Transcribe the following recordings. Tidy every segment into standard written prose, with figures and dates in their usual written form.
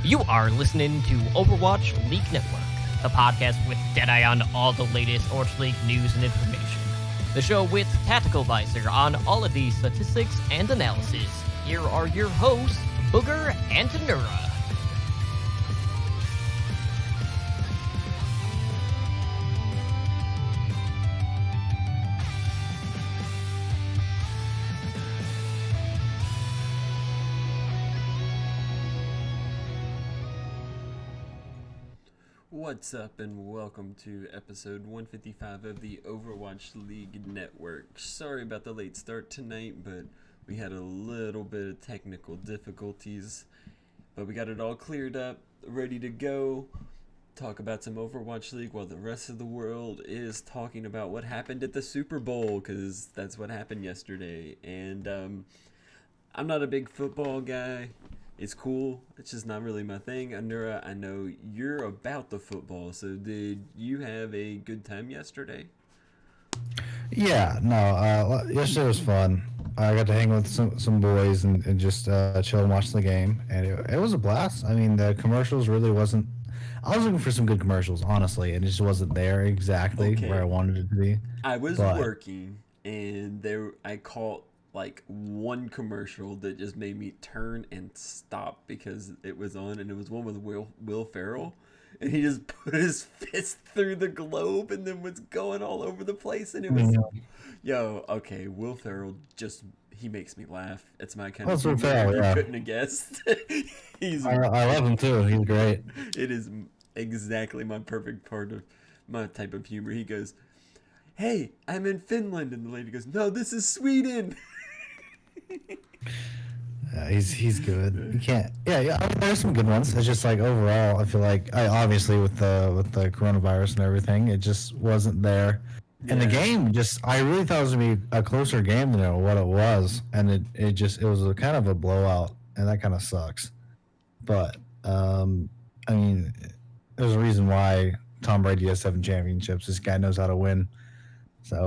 You are listening to Overwatch League Network, the podcast with Deadeye on all the latest Overwatch League news and information. The show with Tactical Visor on all of the statistics and analysis. Here are your hosts, Booger and Tanura. What's up and welcome to episode 155 of the Overwatch League Network. Sorry about the late start tonight, but we had a little bit of technical difficulties. But we got it all cleared up, ready to go. Talk about some Overwatch League while the rest of the world is talking about what happened at the Super Bowl, because that's what happened yesterday. And I'm not a big football guy. It's cool. It's just not really my thing. Anura, I know you're about the football, so did you have a good time yesterday? Yeah, no, yesterday was fun. I got to hang with some boys and just chill and watch the game, and it was a blast. I mean, the commercials really wasn't... I was looking for some good commercials, honestly, and it just wasn't there exactly where I wanted it to be. I was working, and I caught like one commercial that just made me turn and stop because it was on, and it was one with Will Ferrell, and he just put his fist through the globe and then was going all over the place, and it was okay, Will Ferrell he makes me laugh. It's my kind of Will Ferrell, you couldn't have guessed. I love him too. He's great. It is exactly my perfect part of my type of humor. He goes, "Hey, I'm in Finland," and the lady goes, "No, this is Sweden." Yeah, he's good. You can't. Yeah. I mean, there's some good ones. It's just like overall, I feel like obviously with the coronavirus and everything, it just wasn't there. And the game I really thought it was gonna be a closer game than what it was, and it was a kind of a blowout, and that kind of sucks. But I mean, there's a reason why Tom Brady has 7 championships. This guy knows how to win. So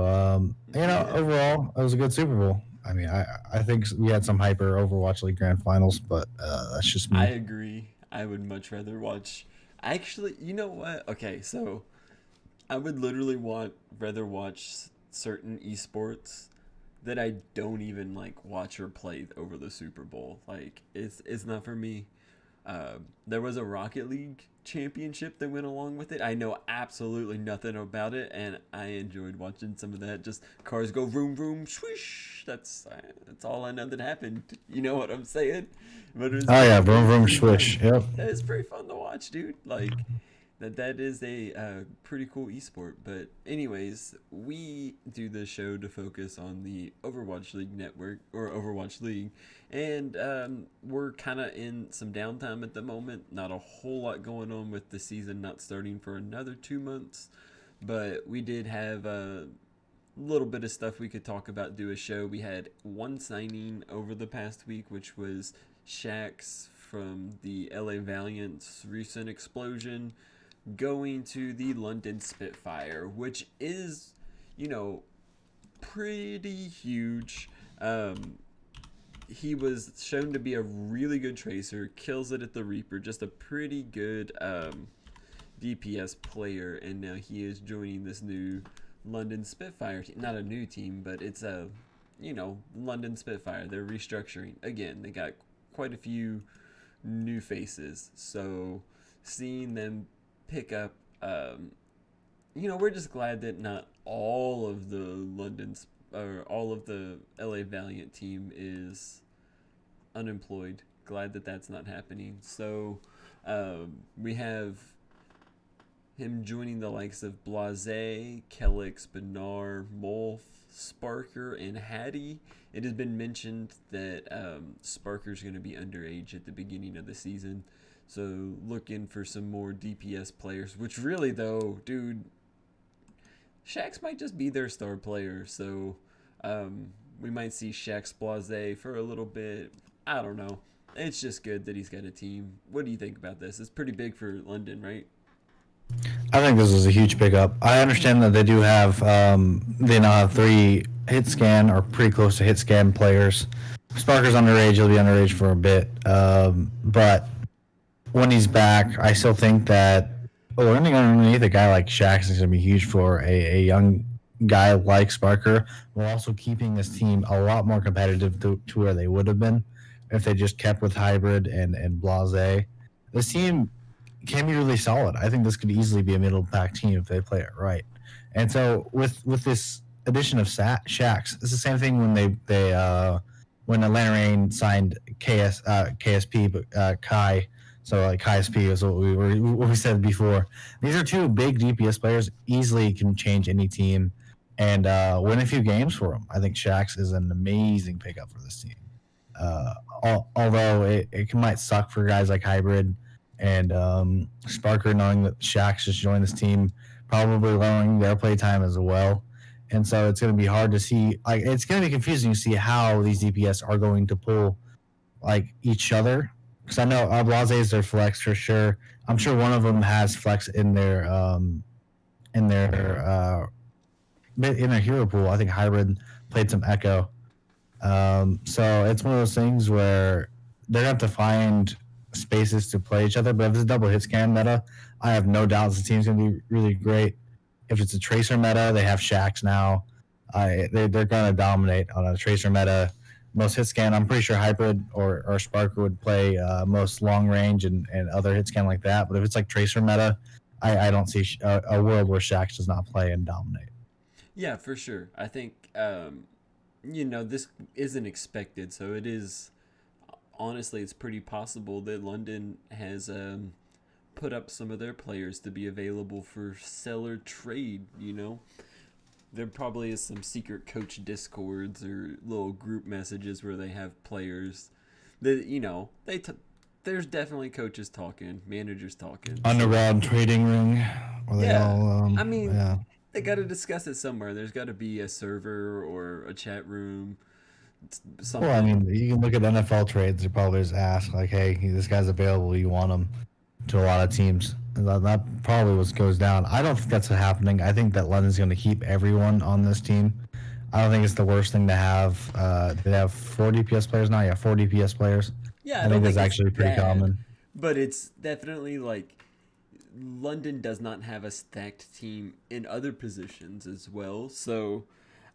overall, it was a good Super Bowl. I mean, I think we had some hyper Overwatch League Grand Finals, but that's just me. I agree. I would much rather watch... Actually, you know what? Okay, so I would literally rather watch certain esports that I don't even like watch or play over the Super Bowl. Like, it's not for me. There was a Rocket League championship that went along with it. I know absolutely nothing about it, and I enjoyed watching some of that. Just cars go vroom vroom swish. That's all I know that happened. You know what I'm saying? But vroom vroom swish. Yep. It's pretty fun to watch, dude. Like that is a pretty cool esport. But anyways, we do this show to focus on the Overwatch League Network, or Overwatch League, and we're kind of in some downtime at the moment. Not a whole lot going on with the season not starting for another 2 months, but we did have a little bit of stuff we could talk about, do a show. We had one signing over the past week, which was Shax from the LA Valiant's recent explosion, going to the London Spitfire, which is, pretty huge. He was shown to be a really good tracer, kills it at the Reaper, just a pretty good DPS player, and now he is joining this new London Spitfire team. Not a new team, but it's a, London Spitfire. They're restructuring. Again, they got quite a few new faces, so seeing them pick up, we're just glad that not all of the all of the LA Valiant team is unemployed. Glad that that's not happening. So we have him joining the likes of Blase, Kelix, Benar, Molf, Sparker, and Hattie. It has been mentioned that Sparker's going to be underage at the beginning of the season. So looking for some more DPS players, which really though, dude, Shax might just be their star player. So we might see Shax Blase for a little bit. I don't know. It's just good that he's got a team. What do you think about this? It's pretty big for London, right? I think this is a huge pickup. I understand that they do have, they now have 3 hit scan or pretty close to hit scan players. Sparker's underage. He'll be underage for a bit. But when he's back, I still think that learning underneath a guy like Shax is going to be huge for a young guy like Sparker, while also keeping this team a lot more competitive to where they would have been if they just kept with Hybrid and Blase. This team can be really solid. I think this could easily be a middle pack team if they play it right. And so with this addition of Shax, it's the same thing when they when Atlanta Reign signed KSP, but Kai. So like KSP is what we said before. These are two big DPS players, easily can change any team and win a few games for them. I think Shax is an amazing pickup for this team. Uh, although it might suck for guys like Hybrid and Sparker, knowing that Shax just joined this team, probably lowering their play time as well. And so it's going to be hard to see. Like, it's going to be confusing to see how these DPS are going to pull like each other. Because I know Blase is their flex for sure. I'm sure one of them has flex in their hero pool. I think Hybrid played some Echo. So it's one of those things where they're going to have to find spaces to play each other. But if it's a double hit scan meta, I have no doubts the team's going to be really great. If it's a tracer meta, they have Shax now. They're going to dominate on a tracer meta. Most hit scan, I'm pretty sure Hybrid or Sparker would play most long range and other hit scan like that. But if it's like tracer meta, I don't see a world where Shax does not play and dominate. Yeah, for sure. I think this isn't expected, so it is. Honestly, it's pretty possible that London has put up some of their players to be available for seller trade. There probably is some secret coach discords or little group messages where they have players that there's definitely coaches talking, managers talking, Underground trading ring. Where they yeah. all, I mean, yeah. they got to discuss it somewhere. There's got to be a server or a chat room, something. Well, I mean, you can look at NFL trades. They probably just ask, like, "Hey, this guy's available. You want him?" To a lot of teams. And that probably what goes down. I don't think that's happening. I think that London's going to keep everyone on this team. I don't think it's the worst thing to have. They have 4 DPS players now. Yeah, 4 DPS players. Yeah, I I don't think that's think it's actually pretty bad, common. but it's definitely like London does not have a stacked team in other positions as well. So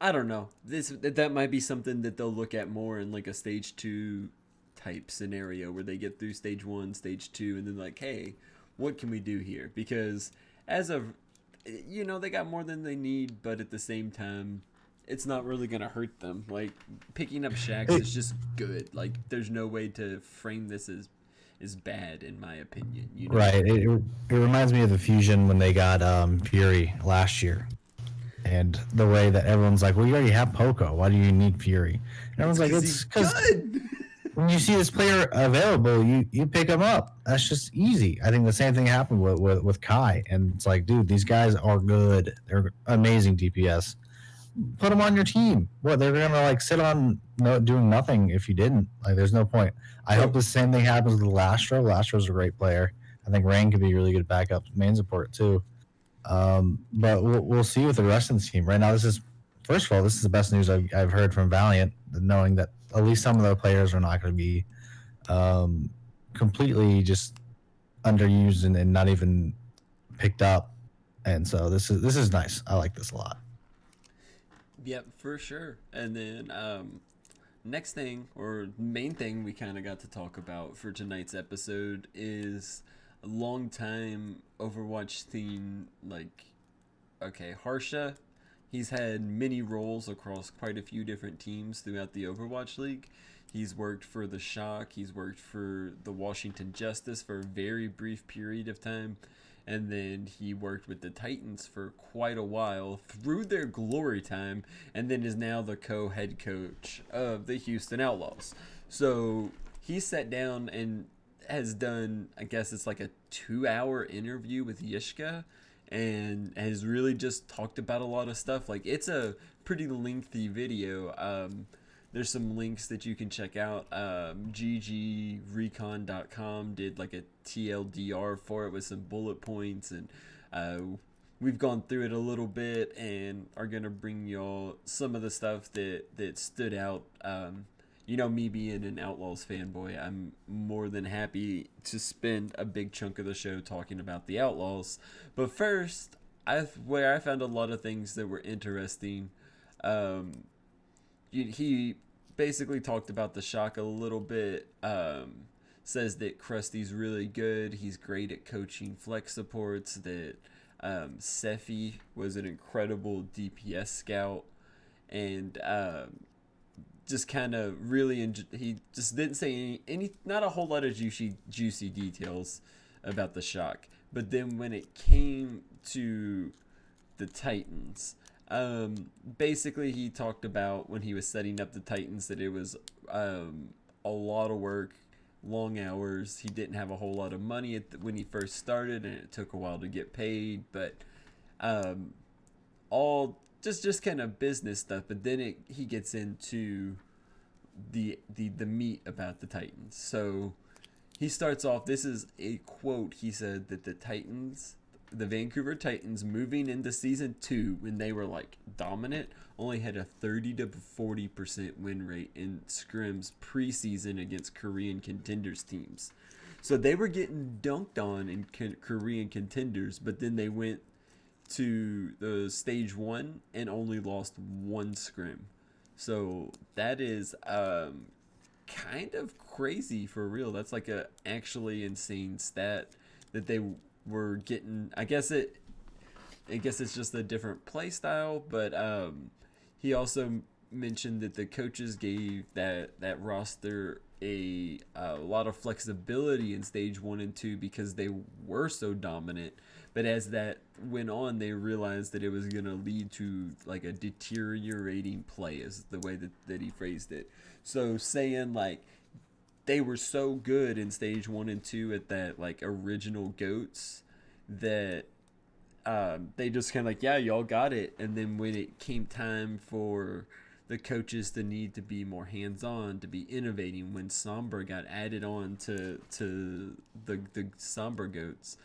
I don't know. That might be something that they'll look at more in like a stage 2 type scenario where they get through stage 1, stage 2, and then like, hey, what can we do here? Because as of they got more than they need, but at the same time, it's not really gonna hurt them. Like picking up Shax is just good. Like there's no way to frame this as bad in my opinion. Right. It reminds me of the Fusion when they got Fury last year. And the way that everyone's like, well, you already have Poco. Why do you need Fury? And It's everyone's like, because it's he's because good. when you see this player available, you pick him up. That's just easy. I think the same thing happened with Kai, and it's like, dude, these guys are good. They're amazing DPS. Put them on your team. What, they're gonna like sit on doing nothing if you didn't. Like, there's no point. I hope the same thing happens with Lastro. Lastro's a great player. I think Rain could be really good backup main support too. But we'll see with the rest of the team. Right now, first of all, this is the best news I've heard from Valiant, knowing that at least some of their players are not going to be um, completely just underused and not even picked up. And so this is nice. I like this a lot. Yep, for sure. And then next thing or main thing we kind of got to talk about for tonight's episode is a long time Overwatch theme, like, okay, Harsha. He's had many roles across quite a few different teams throughout the Overwatch League. He's worked for the Shock, he's worked for the Washington Justice for a very brief period of time, and then he worked with the Titans for quite a while through their glory time, and then is now the co-head coach of the Houston Outlaws. So he sat down and has done, I guess it's like a 2-hour interview with Yishka, and has really just talked about a lot of stuff. Like, it's a pretty lengthy video. There's some links that you can check out. ggrecon.com did like a TLDR for it with some bullet points, and we've gone through it a little bit and are going to bring y'all some of the stuff that stood out me being an Outlaws fanboy, I'm more than happy to spend a big chunk of the show talking about the Outlaws. But first, where I found a lot of things that were interesting. He basically talked about the Shock a little bit. Says that Krusty's really good. He's great at coaching flex supports. That Seffi was an incredible DPS scout, and just kind of really he just didn't say any not a whole lot of juicy details about the Shock. But then when it came to the Titans, basically he talked about when he was setting up the Titans that it was a lot of work, long hours. He didn't have a whole lot of money when he first started, and it took a while to get paid. But all just kind of business stuff. But then he gets into the meat about the Titans. So he starts off. This is a quote. He said that the Vancouver Titans, moving into season 2 when they were like dominant, only had a 30 to 40% win rate in scrims preseason against Korean contenders teams. So they were getting dunked on in Korean contenders, but then they went to the stage 1 and only lost 1 scrim. So that is kind of crazy for real. That's like a actually insane stat that they were getting. I guess it's just a different play style, but he also mentioned that the coaches gave that roster a lot of flexibility in stage 1 and 2 because they were so dominant. But as that went on, they realized that it was going to lead to like a deteriorating play, is the way that he phrased it. So saying like they were so good in stage 1 and 2 at that like original goats that they just kind of like, yeah, y'all got it. And then when it came time for the coaches to need to be more hands-on, to be innovating, when Sombra got added on to the Sombra goats,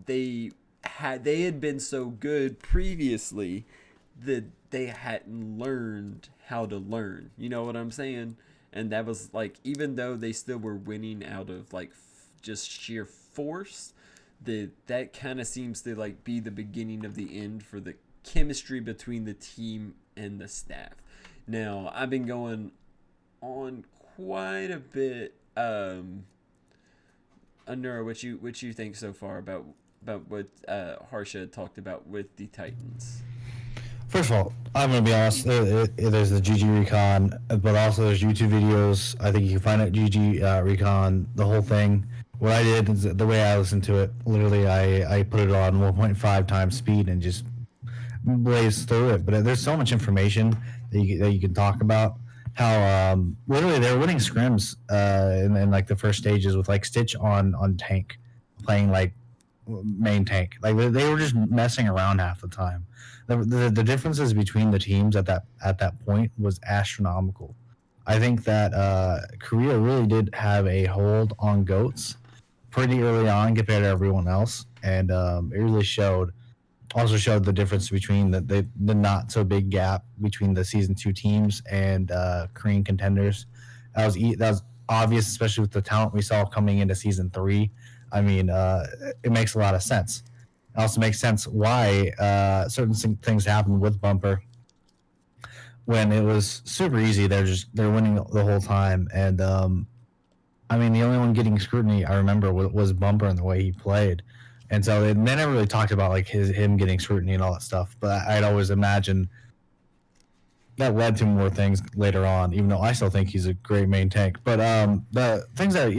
they had been so good previously that they hadn't learned how to learn. You know what I'm saying? And that was like, even though they still were winning out of like just sheer force, that kind of seems to like be the beginning of the end for the chemistry between the team and the staff. Now, I've been going on quite a bit. Nura, what you think so far about what Harsha talked about with the Titans? First of all, I'm going to be honest. There's the GG Recon, but also there's YouTube videos. I think you can find it GG Recon, the whole thing. What I did is the way I listened to it, literally I put it on 1.5 times speed and just blazed through it. But there's so much information that you can talk about. How literally they were winning scrims in like the first stages with like Stitch on tank, playing like main tank. Like they were just messing around half the time. The differences between the teams at that point was astronomical. I think that Korea really did have a hold on goats pretty early on compared to everyone else, and it really showed. Also showed the difference between the not so big gap between the season 2 teams and Korean contenders. That was obvious, especially with the talent we saw coming into season 3. I mean, it makes a lot of sense. It also makes sense why certain things happened with Bumper when it was super easy. They're winning the whole time, and I mean, the only one getting scrutiny I remember was Bumper and the way he played. And so they never really talked about like him getting scrutiny and all that stuff. But I'd always imagine that led to more things later on, even though I still think he's a great main tank. But the things that,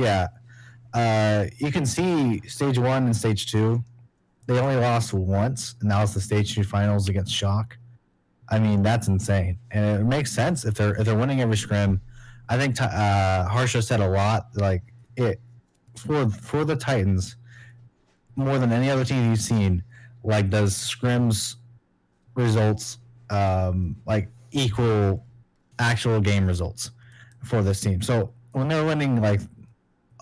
you can see stage 1 and stage 2, they only lost once, and that was the stage 2 finals against Shock. I mean, that's insane. And it makes sense if they're winning every scrim. I think Harsha said a lot, like it for the Titans, more than any other team you've seen, like does scrims results like equal actual game results for this team. So when they're winning like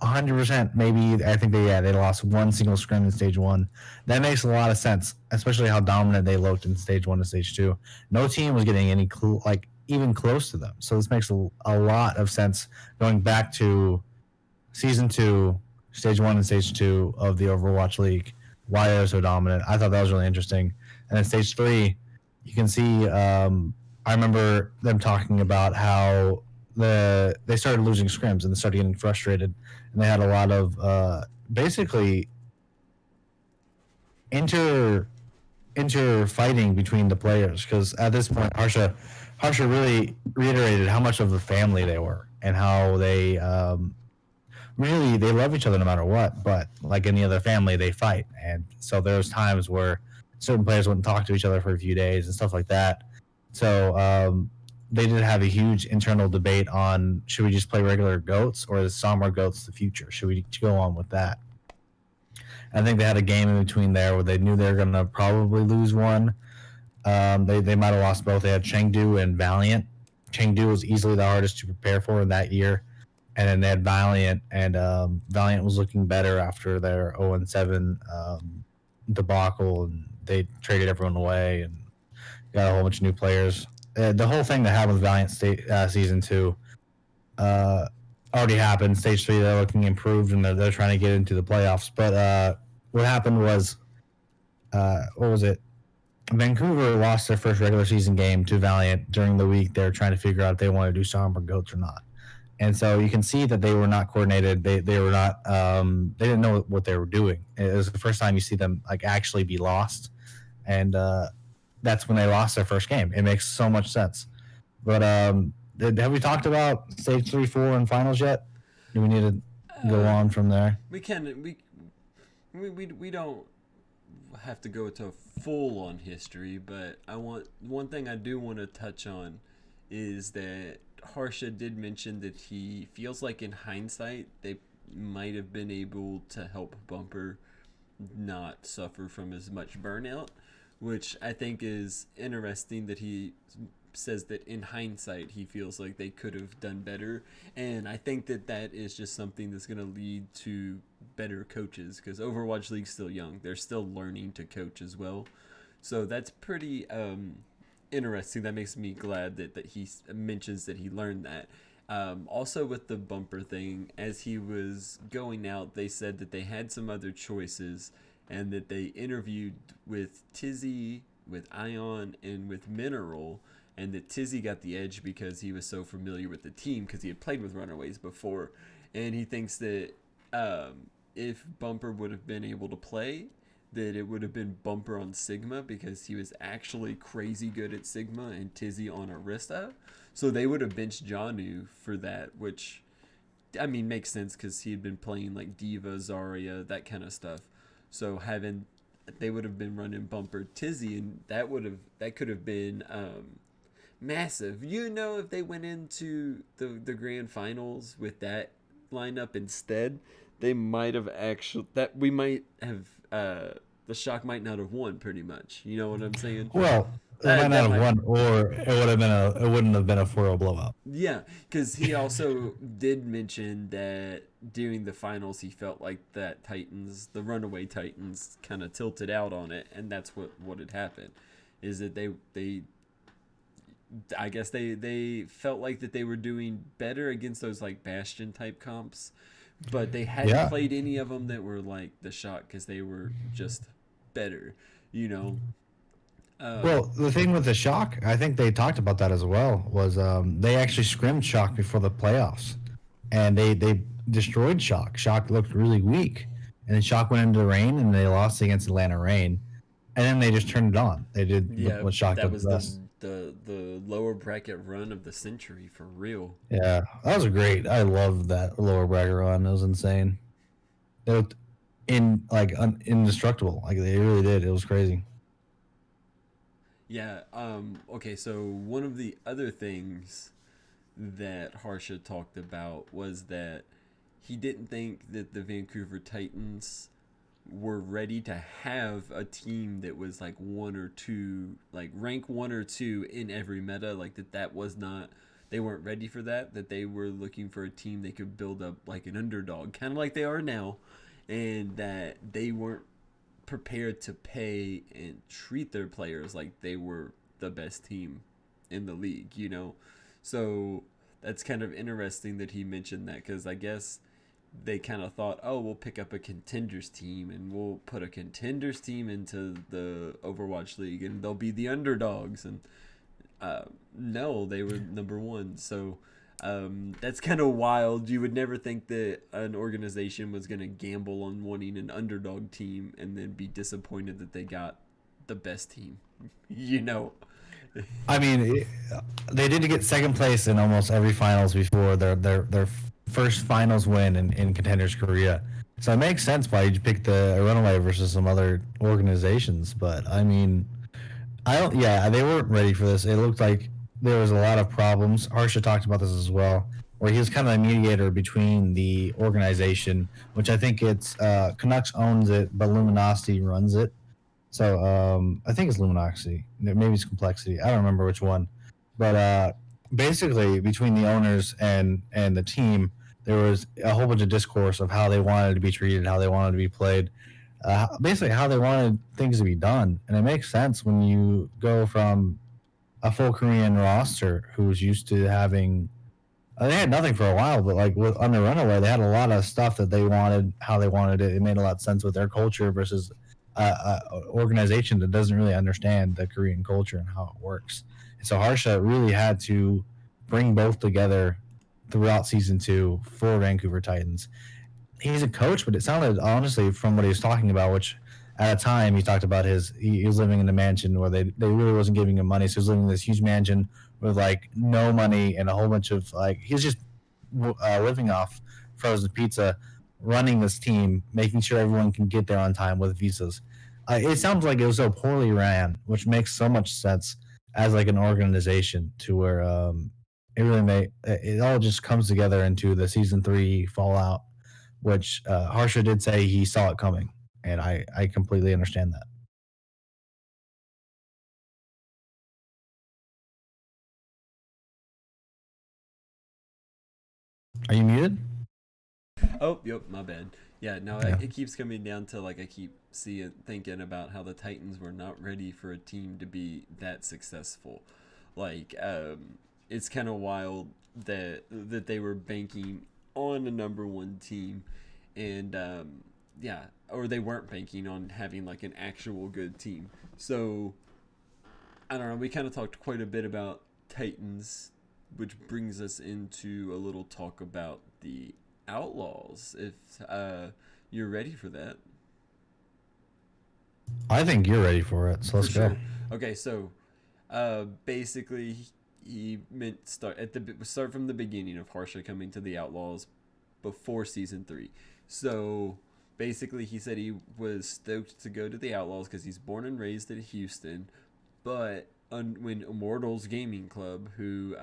100%, maybe I think they lost one single scrim in stage 1. That makes a lot of sense, especially how dominant they looked in stage 1 and stage 2. No team was getting any clue, like even close to them. So this makes a lot of sense going back to season 2, stage 1 and stage 2 of the Overwatch League. Why they're so dominant. I thought that was really interesting. And then stage 3, you can see. I remember them talking about how they started losing scrims and they started getting frustrated, and they had a lot of basically inter fighting between the players, because at this point Harsha really reiterated how much of a family they were and how they really they love each other no matter what, but like any other family they fight. And so there's times where certain players wouldn't talk to each other for a few days and stuff like that. So they did have a huge internal debate on, should we just play regular goats, or is Sombra goats the future? Should we go on with that? I think they had a game in between there where they knew they were going to probably lose one. They might have lost both. They had Chengdu and Valiant. Chengdu was easily the hardest to prepare for in that year. And then they had Valiant, and Valiant was looking better after their 0-7 debacle, and they traded everyone away and got a whole bunch of new players. The whole thing that happened with Valiant season 2 already happened. Stage 3, they're looking improved, and they're trying to get into the playoffs. But what happened was, what was it? Vancouver lost their first regular season game to Valiant during the week. They were trying to figure out if they wanted to do Sombra Goats or not. And so you can see that they were not coordinated. They were not. They didn't know what they were doing. It was the first time you see them like actually be lost, and that's when they lost their first game. It makes so much sense. But have we talked about stage 3, 4, and finals yet? Do we need to go on from there? We can. We don't have to go to full on history, but one thing I do want to touch on is that Harsha did mention that he feels like in hindsight they might have been able to help Bumper not suffer from as much burnout, which I think is interesting that he says that in hindsight he feels like they could have done better. And I think that is just something that's going to lead to better coaches, because Overwatch League's still young. They're still learning to coach as well. So that's pretty interesting. That makes me glad that he mentions that he learned that. Also with the Bumper thing, as he was going out, they said that they had some other choices, and that they interviewed with Tizzy, with Ion, and with Mineral, and that Tizzy got the edge because he was so familiar with the team, because he had played with Runaways before. And he thinks that if Bumper would have been able to play, that it would have been Bumper on Sigma, because he was actually crazy good at Sigma, and Tizzy on Arista. So they would have benched Janu for that, which, I mean, makes sense because he had been playing like Diva, Zarya, that kind of stuff. So they would have been running Bumper Tizzy, and that could have been massive. If they went into the grand finals with that lineup instead, they might have the Shock might not have won, pretty much. You know what I'm saying? Well, they might not have won, or it wouldn't have been a 4-0 blowout. Yeah, because he also did mention that during the finals he felt like the Runaway Titans kind of tilted out on it, and that's what had happened. Is that I guess they felt like that they were doing better against those like Bastion type comps, but they hadn't played any of them that were like the Shock, because they were just better, Well, the thing with the Shock, I think they talked about that as well, was they actually scrimmed Shock before the playoffs, and they destroyed Shock. Shock looked really weak, and then Shock went into the Rain, and they lost against Atlanta Rain, and then they just turned it on. They did what Shock did best. The lower bracket run of the century, for real. Yeah, that was great. I loved that lower bracket run. It was insane. They looked indestructible. Like they really did. It was crazy. Yeah. Okay. So one of the other things that Harsha talked about was that he didn't think that the Vancouver Titans were ready to have a team that was like one or two, like rank 1 or 2 in every meta. Like that was not. They weren't ready for that. That they were looking for a team they could build up like an underdog, kind of like they are now, and that they weren't prepared to pay and treat their players like they were the best team in the league, you know? So that's kind of interesting that he mentioned that, because I guess they kind of thought, oh, we'll pick up a contenders team and we'll put a contenders team into the Overwatch League and they'll be the underdogs. And no, they were number one. So that's kind of wild. You would never think that an organization was going to gamble on wanting an underdog team and then be disappointed that they got the best team, you know? I mean, they did get second place in almost every finals before their first finals win in Contenders Korea. So it makes sense why you picked the Runaway versus some other organizations. But I mean, I don't. Yeah, they weren't ready for this. It looked like there was a lot of problems. Harsha talked about this as well, where he was kind of a mediator between the organization, which I think it's Canucks owns it, but Luminosity runs it. So I think it's Luminosity. Maybe it's Complexity. I don't remember which one. But basically, between the owners and the team, there was a whole bunch of discourse of how they wanted to be treated, how they wanted to be played, basically how they wanted things to be done. And it makes sense when you go from a full Korean roster who's used to having they had nothing for a while, but like on the Runaway, they had a lot of stuff that they wanted, how they wanted it. It made a lot of sense with their culture versus organization that doesn't really understand the Korean culture and how it works. And so Harsha really had to bring both together throughout season 2 for Vancouver Titans. He's a coach, but it sounded honestly from what he was talking about, which at a time he talked about he was living in a mansion where they really wasn't giving him money, so he was living in this huge mansion with like no money and a whole bunch of like he was just living off frozen pizza, running this team, making sure everyone can get there on time with visas. It sounds like it was so poorly ran, which makes so much sense as like an organization to where it really it all just comes together into the season 3 fallout, which Harsha did say he saw it coming, and I completely understand that. Are you muted? Oh, yep, my bad. Yeah, no, Yeah. it keeps coming down to like I keep thinking about how the Titans were not ready for a team to be that successful. Like, it's kind of wild that they were banking on a number one team, and yeah, or they weren't banking on having like an actual good team. So I don't know. We kind of talked quite a bit about Titans, which brings us into a little talk about the Outlaws. If you're ready for that. I think you're ready for it, so let's go. Okay, so basically he meant start from the beginning of Harsha coming to the Outlaws before season 3. So basically he said he was stoked to go to the Outlaws because he's born and raised in Houston, but when Immortals Gaming Club, who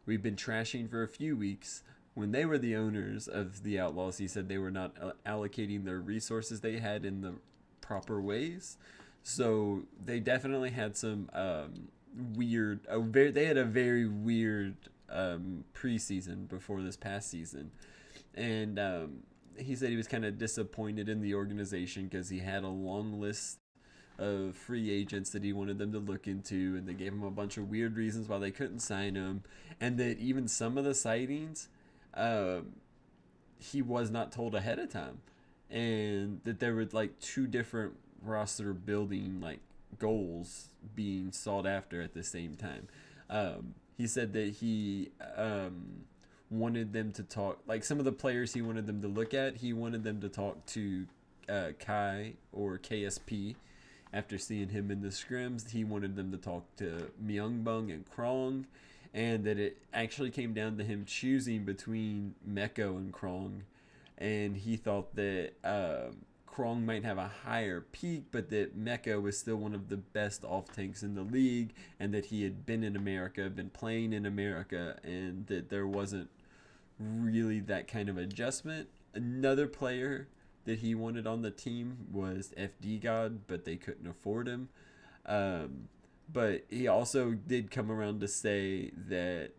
we've been trashing for a few weeks, when they were the owners of the Outlaws, he said they were not allocating their resources they had in the proper ways. So they definitely had some they had a very weird preseason before this past season. And he said he was kind of disappointed in the organization because he had a long list of free agents that he wanted them to look into, and they gave him a bunch of weird reasons why they couldn't sign him, and that even some of the sightings he was not told ahead of time, and that there were like 2 different roster building like goals being sought after at the same time. He said that he wanted them to talk, like some of the players he wanted them to look at, he wanted them to talk to Kai or KSP. After seeing him in the scrims, he wanted them to talk to Myungbong and Krong, and that it actually came down to him choosing between Meko and Krong, and he thought that Krong might have a higher peak, but that Meko was still one of the best off tanks in the league, and that he had been in America, been playing in America, and that there wasn't really that kind of adjustment. Another player that he wanted on the team was FD God, but they couldn't afford him. But he also did come around to say that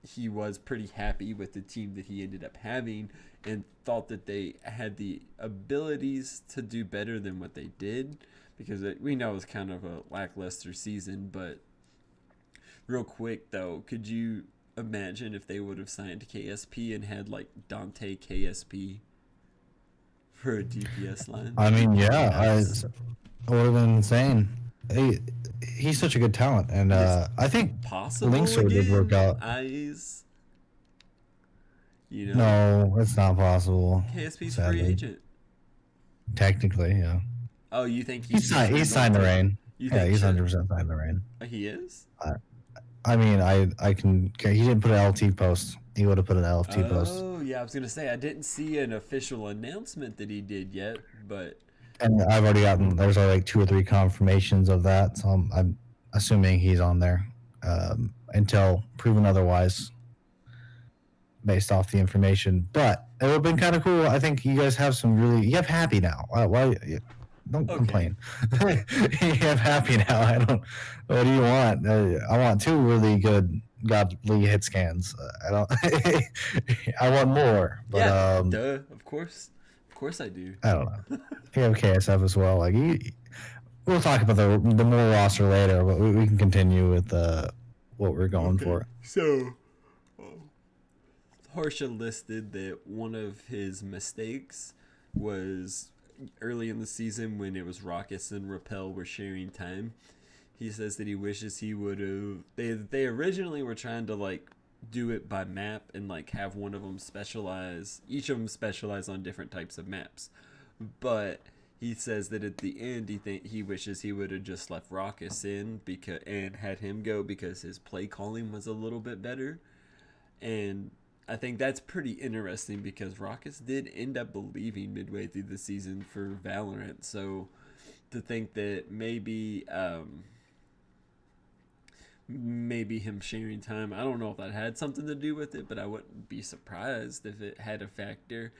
he was pretty happy with the team that he ended up having, and thought that they had the abilities to do better than what they did, because we know it was kind of a lackluster season, but Real quick though, could you imagine if they would have signed KSP and had like Dante KSP for a DPS line? I mean, yeah, Yes. it would have been insane. He, he's such a good talent, and Is I think possible Linkster would work again? out. Eyes, you know, No, it's not possible. KSP's free Sadly, agent. technically, yeah. Oh, you think He's signed. He's signed the Dante? rain. You Yeah, think he's shit? 100% signed the rain. He is? I mean, I can. He didn't put an LT post. He would have put an LT post. Oh, yeah. I was gonna say I didn't see an official announcement that he did yet, but And I've already gotten. There's already like 2 or 3 confirmations of that. So I'm assuming he's on there until proven otherwise, based off the information. But it would have been kind of cool. I think you guys have some really. You have Happy now. Why don't Okay. complain. You have Happy now. I don't. What do you want? I want 2 really good godly hit scans. I don't. I want more. But yeah, duh. Of course I do. I don't know. You have KSF as well. Like we'll talk about the more roster later, but we can continue with what we're going for. So, Harsha listed that one of his mistakes was early in the season when it was Raucus and Repel were sharing time. He says that he wishes he would have. They originally were trying to like do it by map and like have one of them specialize. Each of them specialize on different types of maps, but he says that at the end he wishes he would have just left Raucus in and had him go because his play calling was a little bit better. And I think that's pretty interesting because Raucus did end up leaving midway through the season for Valorant. So to think that maybe him sharing time, I don't know if that had something to do with it, but I wouldn't be surprised if it had a factor.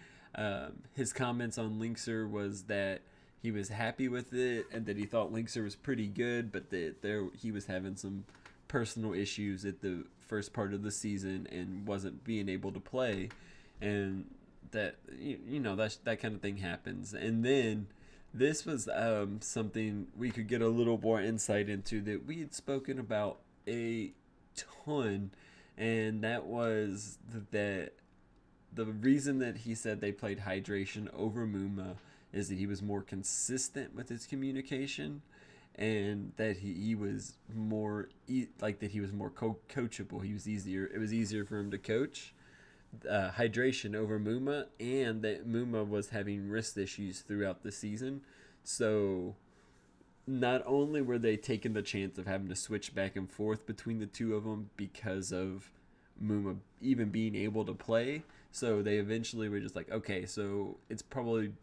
His comments on Linkser was that he was happy with it and that he thought Linkser was pretty good, but that he was having some personal issues at the first part of the season and wasn't being able to play, and that that kind of thing happens. And then this was something we could get a little more insight into that we had spoken about a ton, and that was that the reason that he said they played Hydration over Muma is that he was more consistent with his communication, and that he was more that he was more coachable. He was easier. It was easier for him to coach Hydration over Muma, and that Muma was having wrist issues throughout the season. So not only were they taking the chance of having to switch back and forth between the two of them because of Muma even being able to play, so they eventually were just like, okay, so it's probably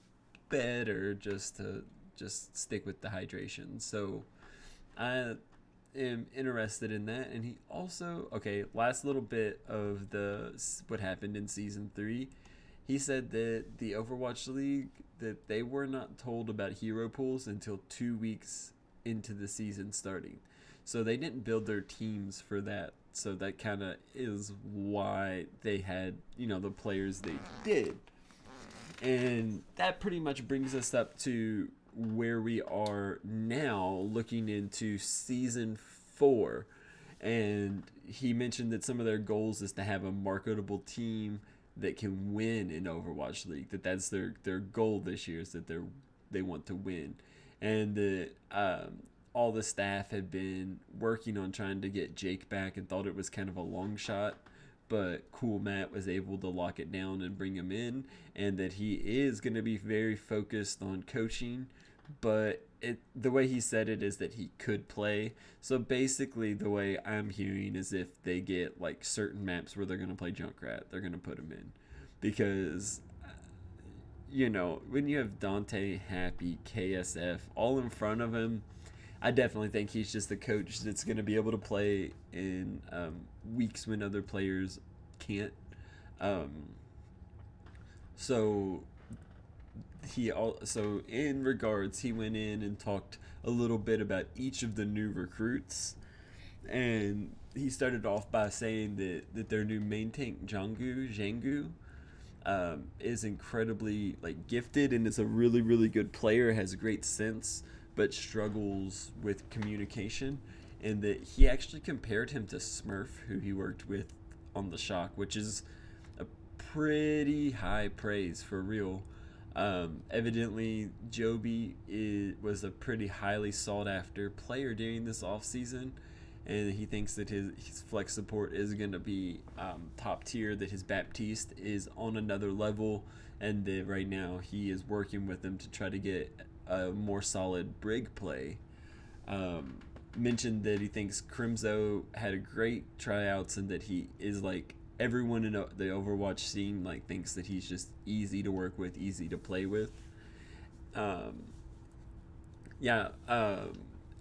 better just to stick with the hydration. So I am interested in that. And he also, last little bit of what happened in season 3. He said that the Overwatch League, that they were not told about hero pools until 2 weeks into the season starting. So they didn't build their teams for that. So that kind of is why they had, the players they did. And that pretty much brings us up to where we are now, looking into season 4. And he mentioned that some of their goals is to have a marketable team that can win in Overwatch League. That's their goal this year, is that they want to win. And that all the staff had been working on trying to get Jake back and thought it was kind of a long shot, but Cool Matt was able to lock it down and bring him in, and that he is going to be very focused on coaching, but the way he said it is that he could play. So basically the way I'm hearing is if they get like certain maps where they're going to play Junkrat, they're going to put him in. Because, when you have Dante, Happy, KSF all in front of him, I definitely think he's just the coach that's going to be able to play in weeks when other players can't. So in regards, he went in and talked a little bit about each of the new recruits, and he started off by saying that their new main tank Jangu is incredibly gifted and is a really good player, has great sense, but struggles with communication. and that he actually compared him to Smurf, who he worked with on the Shock, which is a pretty high praise for real. Evidently, Joby was a pretty highly sought after player during this offseason, and he thinks that his flex support is going to be top tier, that his Baptiste is on another level, and that right now he is working with them to try to get a more solid Brig play. Mentioned that he thinks Crimzo had a great tryouts and that he is like everyone in the Overwatch scene like thinks that he's just easy to work with, easy to play with.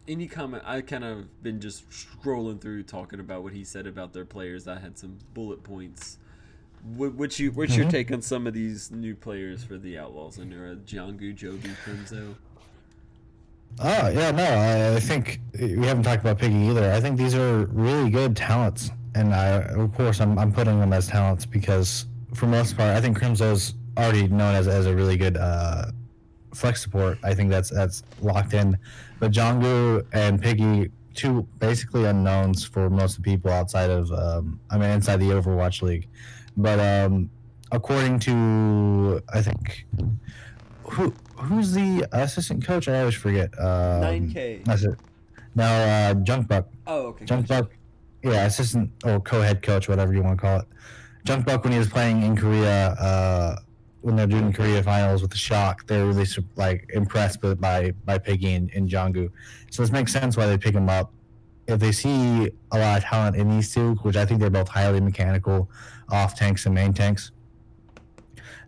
Any comment? I kind of been just scrolling through talking about what he said about their players. I had some bullet points. What's your take on some of these new players for the Outlaws? And Jianggu, Joby, Crimzo. Oh yeah, no, I think we haven't talked about Piggy either. I think these are really good talents, and of course I'm putting them as talents because for most part I think Crimzo's already known as a really good flex support. I think that's locked in. But Jianggu and Piggy, two basically unknowns for most of the people outside of inside the Overwatch League. But according to I think who's the assistant coach? I always forget. 9K. That's it. No, Junkbuck. Oh, okay. Junkbuck. Gotcha. Yeah, assistant or co-head coach, whatever you want to call it. Junkbuck, when he was playing in Korea, when they're doing Korea finals with the Shock, they were really impressed by Piggy and Jianggu. So this makes sense why they pick him up. If they see a lot of talent in these two, which I think they're both highly mechanical, off tanks and main tanks,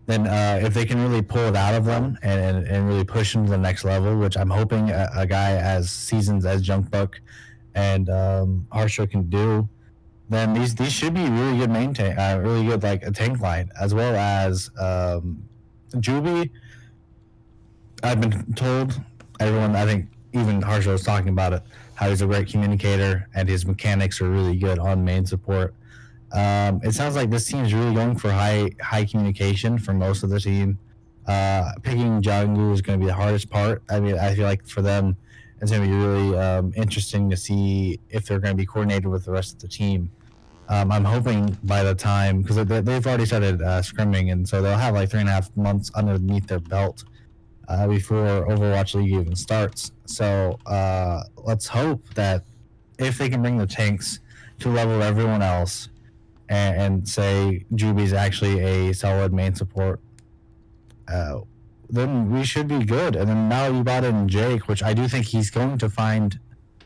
then if they can really pull it out of them and really push them to the next level, which I'm hoping a guy as seasoned as Junkbuck and Harsha can do, then these should be really good really good like a tank line, as well as Juby. I've been told, everyone, I think even Harsha was talking about it, how he's a great communicator and his mechanics are really good on main support. It sounds like this team is really going for high communication for most of the team. Picking Jianggu is going to be the hardest part. I mean, I feel like for them, it's going to be really interesting to see if they're going to be coordinated with the rest of the team. I'm hoping by the time, because they've already started scrimming, and so they'll have like 3.5 months underneath their belt before Overwatch League even starts. So let's hope that if they can bring the tanks to level everyone else, and say Juby's actually a solid main support, then we should be good. And then now you brought in Jake, which I do think he's going to find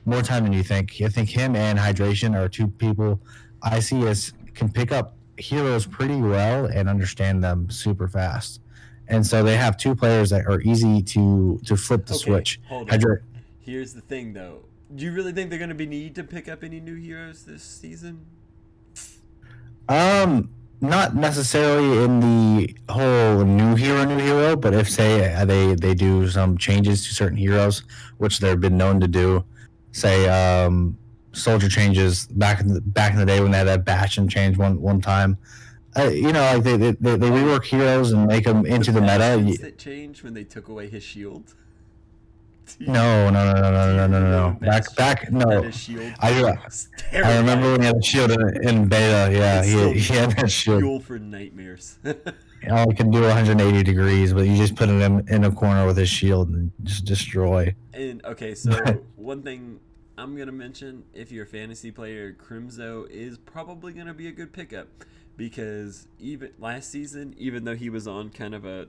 more time than you think. I think him and Hydration are two people I see as can pick up heroes pretty well and understand them super fast. And so they have two players that are easy to flip the switch. Hold on. Here's the thing, though. Do you really think they're going to need to pick up any new heroes this season? Not necessarily in the whole new hero, but if say they do some changes to certain heroes, which they've been known to do, say soldier changes back in the day when they had that bash and change one time, like they rework heroes and make them into the meta. That changed when they took away his shield. No. Back. No. I remember when he had a shield in beta. Yeah, he had that shield. Fuel for nightmares. All he can do 180 degrees, but you just put him in a corner with his shield and just destroy. And okay, so one thing I'm gonna mention: if you're a fantasy player, Crimzo is probably gonna be a good pickup because even last season, even though he was on kind of a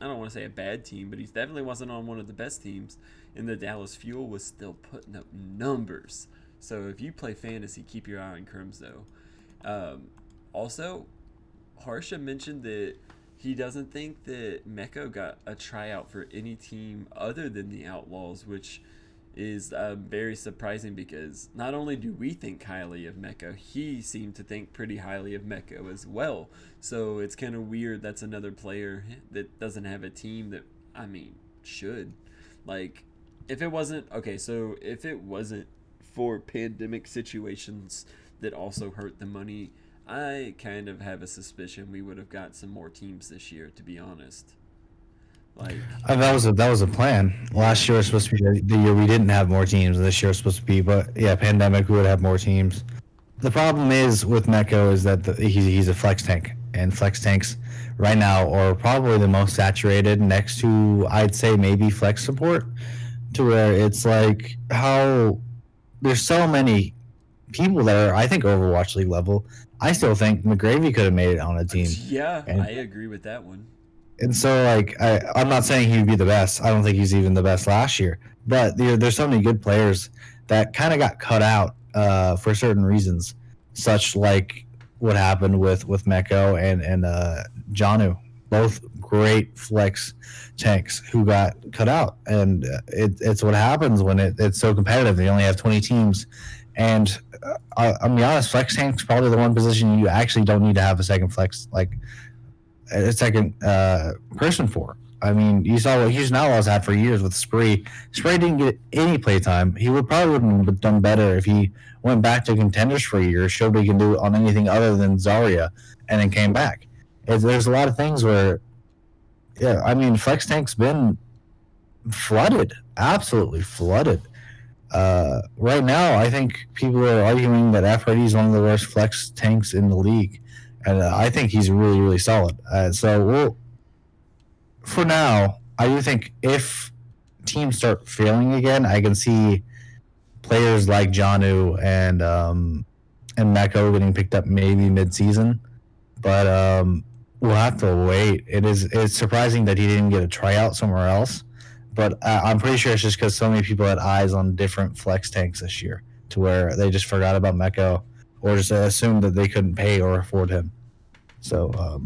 I don't want to say a bad team, but he definitely wasn't on one of the best teams. And the Dallas Fuel was still putting up numbers. So if you play fantasy, keep your eye on Crimzo. Also, Harsha mentioned that he doesn't think that Meko got a tryout for any team other than the Outlaws, which is very surprising because not only do we think highly of Meko, he seemed to think pretty highly of Meko as well. So it's kind of weird that's another player that doesn't have a team that, should. Like, if it wasn't for pandemic situations that also hurt the money, I kind of have a suspicion we would have got some more teams this year, to be honest. Like, That was a plan. Last year was supposed to be the year we didn't have more teams. This year was supposed to be, but yeah, pandemic we would have more teams. The problem is with Meko is that he's a flex tank, and flex tanks right now are probably the most saturated, next to I'd say maybe flex support, to where it's like how there's so many people that are I think Overwatch League level. I still think McGravy could have made it on a team, yeah, and I agree with that one. so like I'm not saying he'd be the best. I don't think he's even the best last year, but there's so many good players that kind of got cut out for certain reasons, such like what happened with Meko and Janu, both great flex tanks who got cut out, and it's what happens when it's so competitive. They only have 20 teams, and I'll be honest, flex tank's probably the one position you actually don't need to have a second flex like a second person for. I mean, you saw what Houston Outlaws had for years with Spree. Spree didn't get any playtime. He wouldn't have done better if he went back to contenders for a year, showed he can do it on anything other than Zarya, and then came back. There's a lot of things where, yeah, I mean, Flex Tank's been flooded, absolutely flooded. Right now, I think people are arguing that Aphrodite is one of the worst flex tanks in the league, and I think he's really, really solid. For now, I do think if teams start failing again, I can see players like Janu and Meko getting picked up maybe mid-season, but we'll have to wait. It's surprising that he didn't get a tryout somewhere else, but I'm pretty sure it's just because so many people had eyes on different flex tanks this year, to where they just forgot about Meko or just assumed that they couldn't pay or afford him. So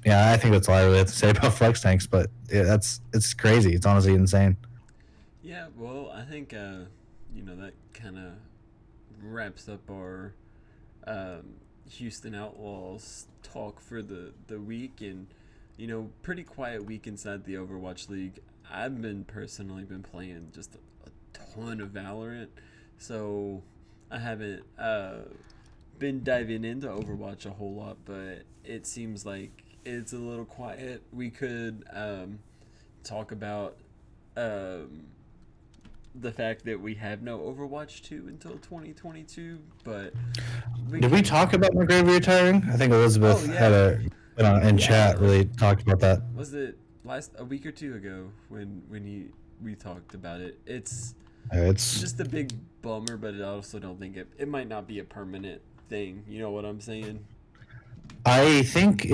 yeah, I think that's all I really have to say about flex tanks. But yeah, it's crazy. It's honestly insane. Yeah, well, I think that kind of wraps up our Houston Outlaws talk for the week, and pretty quiet week inside the Overwatch League. I've personally been playing just a ton of Valorant, so I haven't been diving into Overwatch a whole lot, but it seems like it's a little quiet. We could talk about the fact that we have no Overwatch 2 until 2022, but Did we talk about McGravy retiring? I think Elizabeth had in chat really talked about that. Was it a week or two ago when we talked about it? It's just a big bummer, but I also don't think it might not be a permanent thing. You know what I'm saying? I think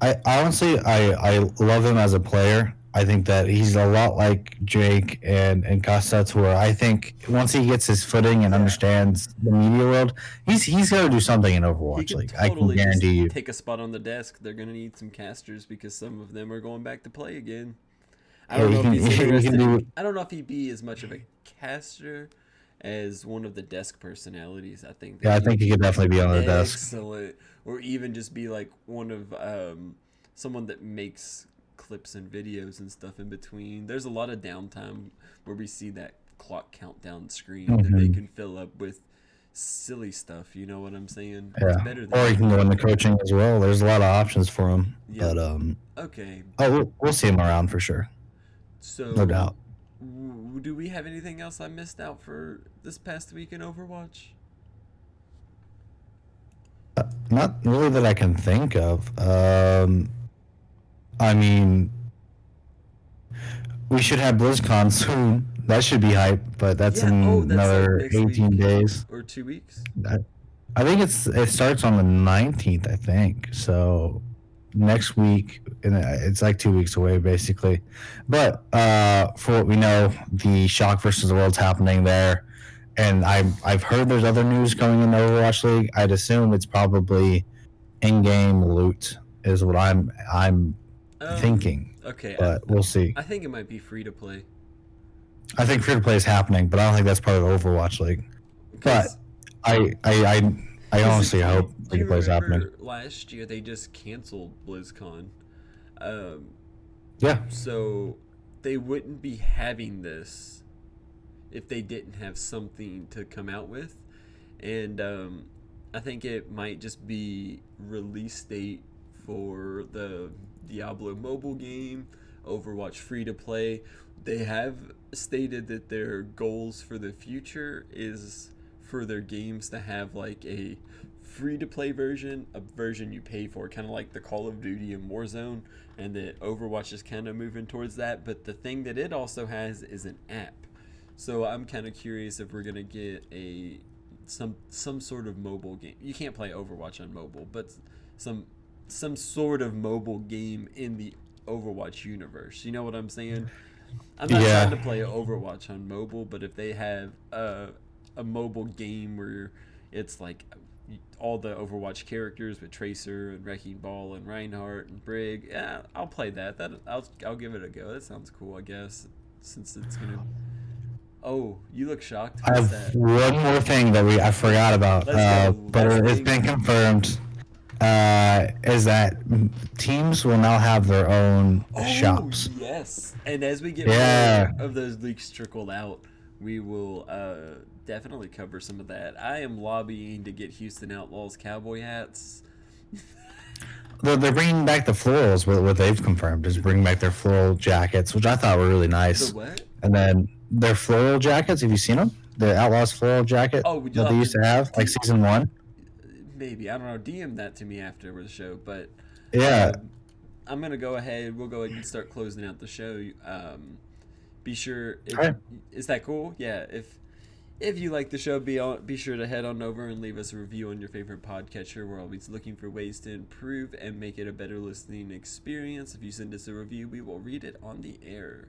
I honestly I love him as a player. I think that he's a lot like Jake and Costa, to where I think once he gets his footing and understands the media world, he's going to do something in Overwatch League. I can guarantee you. Take a spot on the desk. They're going to need some casters because some of them are going back to play again. I don't know if he's interested. I don't know if he'd be as much of a caster as one of the desk personalities. I think. Yeah, I think he could definitely be on the desk. Excellent, or even just be like one of someone that makes clips and videos and stuff in between. There's a lot of downtime where we see that clock countdown screen that they can fill up with silly stuff. You know what I'm saying? Yeah. It's better than or he can go into coaching as well. There's a lot of options for him. Yeah. But okay. Oh, we'll see him around for sure. So no doubt. Do we have anything else I missed out for this past week in Overwatch? Not really that I can think of. I mean, we should have BlizzCon soon. That should be hype, but that's in another like 18 days. Or 2 weeks? I think it starts on the 19th, I think. So next week, and it's like 2 weeks away, basically. But for what we know, the Shock versus the World's happening there. And I've heard there's other news coming in the Overwatch League. I'd assume it's probably in-game loot is what I'm thinking. Okay, but we'll see. I think it might be free to play. I think free to play is happening, but I don't think that's part of the Overwatch League. But I honestly hope free to play is happening. Last year they just canceled BlizzCon. Yeah. So they wouldn't be having this if they didn't have something to come out with, and I think it might just be release date for the Diablo mobile game, Overwatch free to play. They have stated that their goals for the future is for their games to have like a free to play version, a version you pay for, kind of like the Call of Duty and Warzone, and that Overwatch is kind of moving towards that. But the thing that it also has is an app. So I'm kind of curious if we're gonna get some sort of mobile game. You can't play Overwatch on mobile, but some sort of mobile game in the Overwatch universe. You know what I'm saying? I'm not trying to play Overwatch on mobile, but if they have a mobile game where it's like all the Overwatch characters with Tracer and Wrecking Ball and Reinhardt and Brig, yeah, I'll play that. I'll give it a go. That sounds cool, I guess, since it's gonna. Oh, you look shocked. I have one more thing that I forgot about, but it's been confirmed. Is that teams will now have their own shops? Yes, and as we get more of those leaks trickled out, we will definitely cover some of that. I am lobbying to get Houston Outlaws cowboy hats. They're bringing back the florals. What they've confirmed is bringing back their floral jackets, which I thought were really nice. The what? And then their floral jackets. Have you seen them? The Outlaws floral jacket that they used to have, like season 1. Maybe, I don't know. DM that to me after the show, but yeah, I'm gonna go ahead. We'll go ahead and start closing out the show. Be sure. Is that cool? Yeah. If you like the show, be sure to head on over and leave us a review on your favorite podcatcher. We're always looking for ways to improve and make it a better listening experience. If you send us a review, we will read it on the air.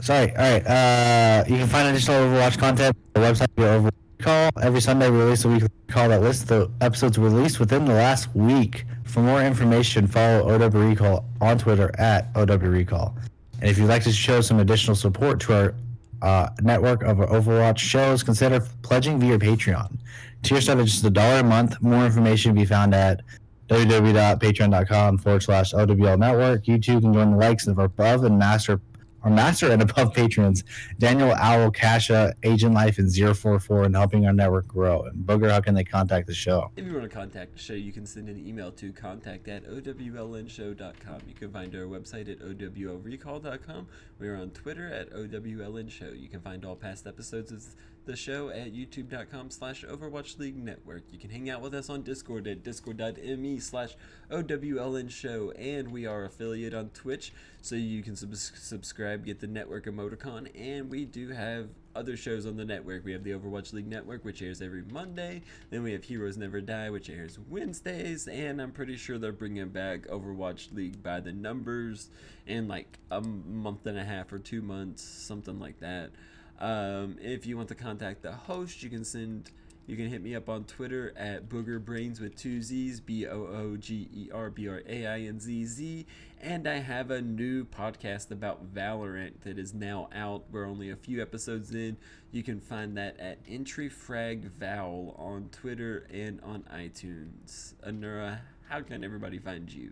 Sorry. All right. You can find additional Overwatch content on the website Overwatch Recall. Every Sunday we release a weekly call that lists the episodes released within the last week. For more information, follow OW Recall on Twitter at OW Recall. And if you'd like to show some additional support to our network of Overwatch shows, consider pledging via Patreon. Tier start at just $1 a month. More information can be found at www.patreon.com/OWL Network. You too can join the likes of our above and master and above patrons, Daniel Owl, Kasha, Agent Life, and 044, and helping our network grow. And Booger, how can they contact the show? If you want to contact the show, you can send an email to contact@owlnshow.com. You can find our website at owlrecall.com. We are on Twitter at owlnshow. You can find all past episodes of the show at youtube.com/Overwatch League Network. You can hang out with us on Discord at discord.me/OWLNshow, and we are affiliate on Twitch, so you can subscribe, get the network emoticon, and we do have other shows on the network. We have the Overwatch League Network, which airs every Monday. Then we have Heroes Never Die, which airs Wednesdays, and I'm pretty sure they're bringing back Overwatch League by the numbers in like a month and a half or 2 months, something like that. If you want to contact the host, you can hit me up on Twitter at boogerbrains with 2 Z's, BOOGERBRAINZZ, and I have a new podcast about Valorant that is now out. We're only a few episodes in. You can find that at EntryFragVal on Twitter and on iTunes. Anura, how can everybody find you?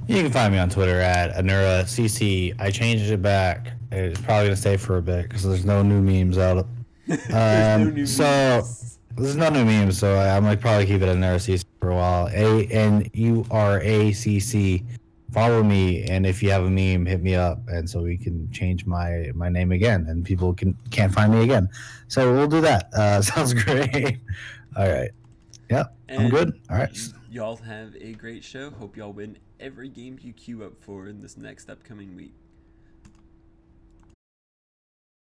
You can find me on Twitter at AnuraCC. I changed it back. It's probably going to stay for a bit because there's no new memes out. There's no new memes, so I'm like probably keep it at AnuraCC for a while. ANURACC. Follow me, and if you have a meme, hit me up, and so we can change my name again, and people can't find me again. So we'll do that. Sounds great. All right. Yep. And I'm good. All right. Y'all have a great show. Hope y'all win every game you queue up for in this next upcoming week.